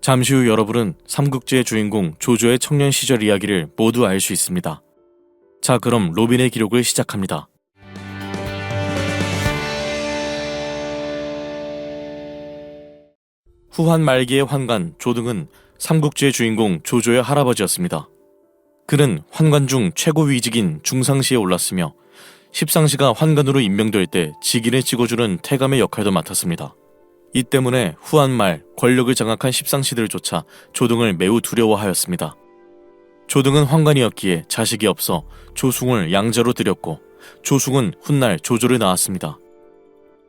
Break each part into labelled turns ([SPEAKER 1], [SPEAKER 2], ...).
[SPEAKER 1] 잠시 후 여러분은 삼국지의 주인공 조조의 청년 시절 이야기를 모두 알 수 있습니다. 자, 그럼 로빈의 기록을 시작합니다. 후한 말기의 환관 조등은 삼국지의 주인공 조조의 할아버지였습니다. 그는 환관 중 최고 위직인 중상시에 올랐으며 십상시가 환관으로 임명될 때 직인을 찍어주는 태감의 역할도 맡았습니다. 이 때문에 후한 말 권력을 장악한 십상시들을 쫓아 조등을 매우 두려워하였습니다. 조등은 환관이었기에 자식이 없어 조숭을 양자로 들였고 조숭은 훗날 조조를 낳았습니다.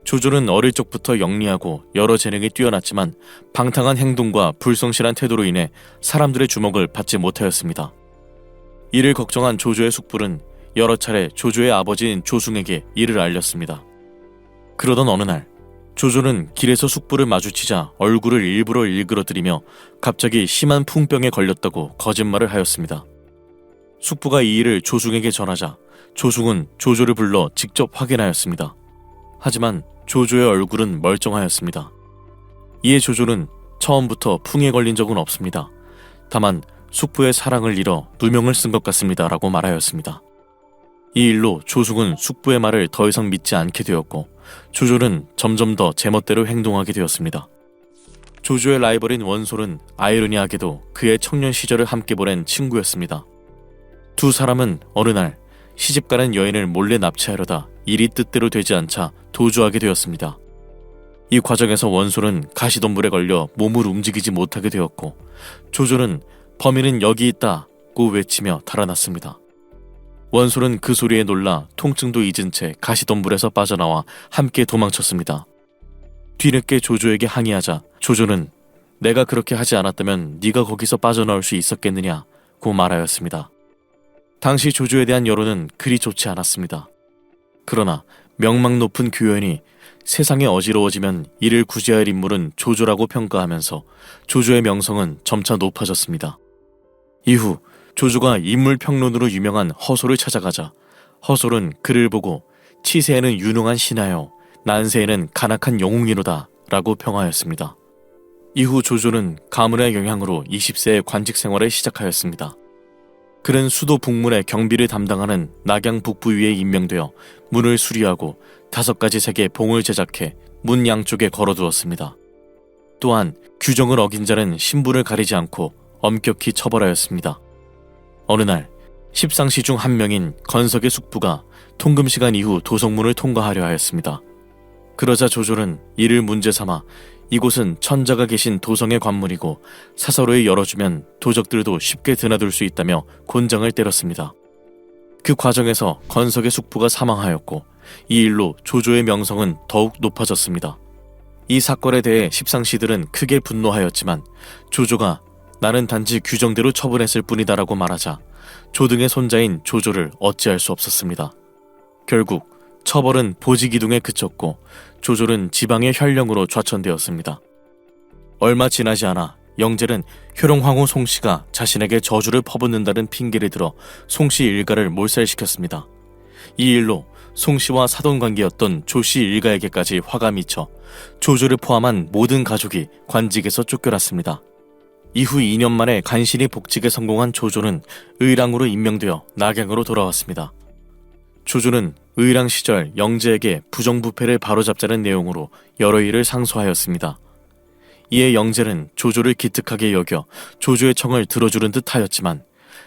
[SPEAKER 1] 조조는 어릴 적부터 영리하고 여러 재능이 뛰어났지만 방탕한 행동과 불성실한 태도로 인해 사람들의 주목을 받지 못하였습니다. 이를 걱정한 조조의 숙부는 여러 차례 조조의 아버지인 조숭에게 이를 알렸습니다. 그러던 어느 날 조조는 길에서 숙부를 마주치자 얼굴을 일부러 일그러뜨리며 갑자기 심한 풍병에 걸렸다고 거짓말을 하였습니다. 숙부가 이 일을 조숭에게 전하자 조숭은 조조를 불러 직접 확인하였습니다. 하지만 조조의 얼굴은 멀쩡하였습니다. 이에 조조는 처음부터 풍에 걸린 적은 없습니다. 다만 숙부의 사랑을 잃어 누명을 쓴 것 같습니다 라고 말하였습니다. 이 일로 조숭은 숙부의 말을 더 이상 믿지 않게 되었고 조조는 점점 더 제멋대로 행동하게 되었습니다. 조조의 라이벌인 원솔은 아이러니하게도 그의 청년 시절을 함께 보낸 친구였습니다. 두 사람은 어느 날 시집가는 여인을 몰래 납치하려다 일이 뜻대로 되지 않자 도주하게 되었습니다. 이 과정에서 원솔은 가시덤불에 걸려 몸을 움직이지 못하게 되었고 조조는 범인은 여기 있다고 외치며 달아났습니다. 원솔은 그 소리에 놀라 통증도 잊은 채 가시덤불에서 빠져나와 함께 도망쳤습니다. 뒤늦게 조조에게 항의하자 조조는 내가 그렇게 하지 않았다면 네가 거기서 빠져나올 수 있었겠느냐고 말하였습니다. 당시 조조에 대한 여론은 그리 좋지 않았습니다. 그러나 명망 높은 규현이 세상에 어지러워지면 이를 구제할 인물은 조조라고 평가하면서 조조의 명성은 점차 높아졌습니다. 이후 조조가 인물평론으로 유명한 허솔을 찾아가자 허솔은 그를 보고 치세에는 유능한 신하여 난세에는 간악한 영웅이로다 라고 평하였습니다. 이후 조조는 가문의 영향으로 20세에 관직 생활을 시작하였습니다. 그는 수도 북문의 경비를 담당하는 낙양 북부위에 임명되어 문을 수리하고 5가지 색의 봉을 제작해 문 양쪽에 걸어두었습니다. 또한 규정을 어긴 자는 신분을 가리지 않고 엄격히 처벌하였습니다. 어느 날 십상시 중 한 명인 건석의 숙부가 통금시간 이후 도성문을 통과하려 하였습니다. 그러자 조조는 이를 문제 삼아 이곳은 천자가 계신 도성의 관문이고 사서로에 열어주면 도적들도 쉽게 드나들 수 있다며 곤장을 때렸습니다. 그 과정에서 건석의 숙부가 사망하였고 이 일로 조조의 명성은 더욱 높아졌습니다. 이 사건에 대해 십상시들은 크게 분노하였지만 조조가 나는 단지 규정대로 처분했을 뿐이다라고 말하자 조등의 손자인 조조를 어찌할 수 없었습니다. 결국 처벌은 보직이동에 그쳤고 조조는 지방의 현령으로 좌천되었습니다. 얼마 지나지 않아 영젤은 효령황후 송씨가 자신에게 저주를 퍼붓는다는 핑계를 들어 송씨 일가를 몰살시켰습니다. 이 일로 송씨와 사돈관계였던 조씨 일가에게까지 화가 미쳐 조조를 포함한 모든 가족이 관직에서 쫓겨났습니다. 이후 2년 만에 간신히 복직에 성공한 조조는 의랑으로 임명되어 낙양으로 돌아왔습니다. 조조는 의랑 시절 영제에게 부정부패를 바로잡자는 내용으로 여러 일을 상소하였습니다. 이에 영제는 조조를 기특하게 여겨 조조의 청을 들어주는 듯 하였지만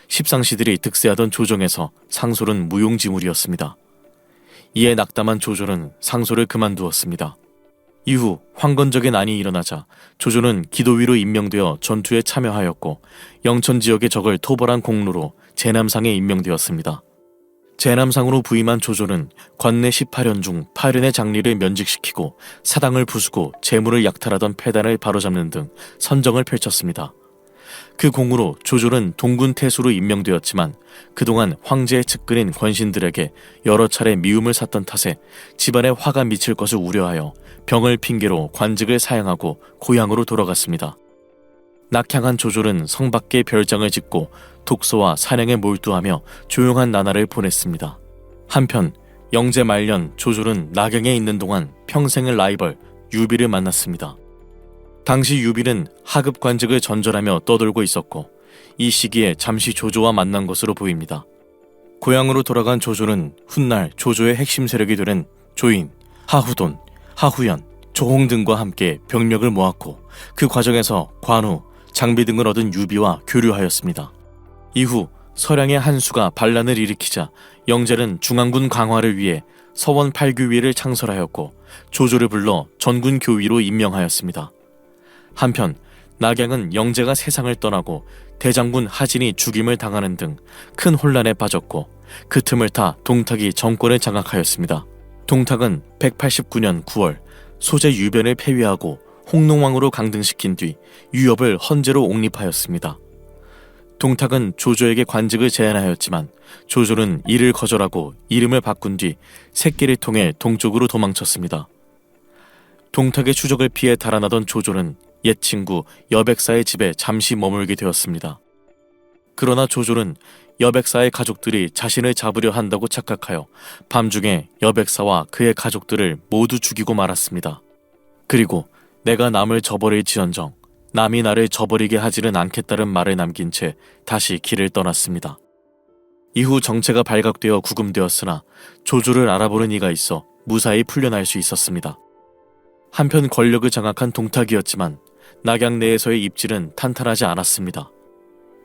[SPEAKER 1] 십상시들이 득세하던 조정에서 상소는 무용지물이었습니다. 이에 낙담한 조조는 상소를 그만두었습니다. 이후 황건적의 난이 일어나자 조조는 기도위로 임명되어 전투에 참여하였고 영천 지역의 적을 토벌한 공로로 제남상에 임명되었습니다. 제남상으로 부임한 조조는 관내 18년 중 8년의 장리를 면직시키고 사당을 부수고 재물을 약탈하던 패단을 바로잡는 등 선정을 펼쳤습니다. 그 공으로 조조는 동군 태수로 임명되었지만 그동안 황제의 측근인 권신들에게 여러 차례 미움을 샀던 탓에 집안에 화가 미칠 것을 우려하여 병을 핑계로 관직을 사양하고 고향으로 돌아갔습니다. 낙향한 조조는 성 밖에 별장을 짓고 독서와 사냥에 몰두하며 조용한 나날을 보냈습니다. 한편 영제 말년 조조는 낙양에 있는 동안 평생의 라이벌 유비를 만났습니다. 당시 유비는 하급 관직을 전전하며 떠돌고 있었고 이 시기에 잠시 조조와 만난 것으로 보입니다. 고향으로 돌아간 조조는 훗날 조조의 핵심 세력이 되는 조인, 하후돈, 하후연, 조홍 등과 함께 병력을 모았고 그 과정에서 관우, 장비 등을 얻은 유비와 교류하였습니다. 이후 서량의 한수가 반란을 일으키자 영재는 중앙군 강화를 위해 서원 8규위를 창설하였고 조조를 불러 전군 교위로 임명하였습니다. 한편 낙양은 영재가 세상을 떠나고 대장군 하진이 죽임을 당하는 등 큰 혼란에 빠졌고 그 틈을 타 동탁이 정권을 장악하였습니다. 동탁은 189년 9월 소재 유변을 폐위하고 홍농왕으로 강등시킨 뒤 유엽을 헌재로 옹립하였습니다. 동탁은 조조에게 관직을 제안하였지만 조조는 이를 거절하고 이름을 바꾼 뒤 새끼를 통해 동쪽으로 도망쳤습니다. 동탁의 추적을 피해 달아나던 조조는 옛 친구 여백사의 집에 잠시 머물게 되었습니다. 그러나 조조는 여백사의 가족들이 자신을 잡으려 한다고 착각하여 밤중에 여백사와 그의 가족들을 모두 죽이고 말았습니다. 그리고 내가 남을 저버릴지언정 남이 나를 저버리게 하지는 않겠다는 말을 남긴 채 다시 길을 떠났습니다. 이후 정체가 발각되어 구금되었으나 조조를 알아보는 이가 있어 무사히 풀려날 수 있었습니다. 한편 권력을 장악한 동탁이었지만 낙양 내에서의 입지는 탄탄하지 않았습니다.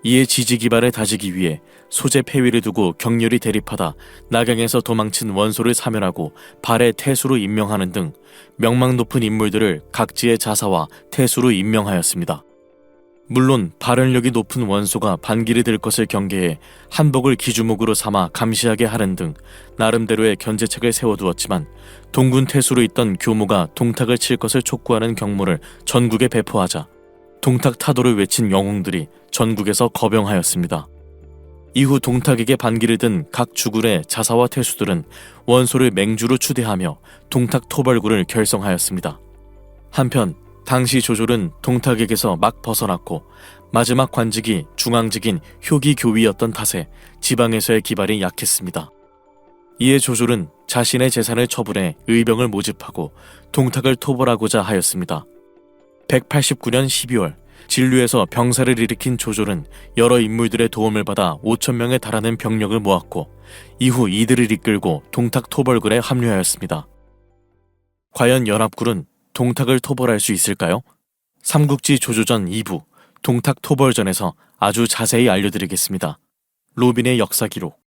[SPEAKER 1] 이에 지지기반을 다지기 위해 소재 폐위를 두고 격렬히 대립하다 낙양에서 도망친 원소를 사면하고 발해 태수로 임명하는 등 명망 높은 인물들을 각지의 자사와 태수로 임명하였습니다. 물론 발언력이 높은 원소가 반기를 들 것을 경계해 한복을 기주목으로 삼아 감시하게 하는 등 나름대로의 견제책을 세워두었지만 동군 태수로 있던 교모가 동탁을 칠 것을 촉구하는 경모를 전국에 배포하자 동탁 타도를 외친 영웅들이 전국에서 거병하였습니다. 이후 동탁에게 반기를 든 각 주군의 자사와 태수들은 원소를 맹주로 추대하며 동탁 토벌군을 결성하였습니다. 한편 당시 조조는 동탁에게서 막 벗어났고 마지막 관직이 중앙직인 효기 교위였던 탓에 지방에서의 기발이 약했습니다. 이에 조조는 자신의 재산을 처분해 의병을 모집하고 동탁을 토벌하고자 하였습니다. 189년 12월 진류에서 병사를 일으킨 조조는 여러 인물들의 도움을 받아 5,000명에 달하는 병력을 모았고 이후 이들을 이끌고 동탁 토벌군에 합류하였습니다. 과연 연합군은 동탁을 토벌할 수 있을까요? 삼국지 조조전 2부 동탁 토벌전에서 아주 자세히 알려드리겠습니다. 로빈의 역사 기록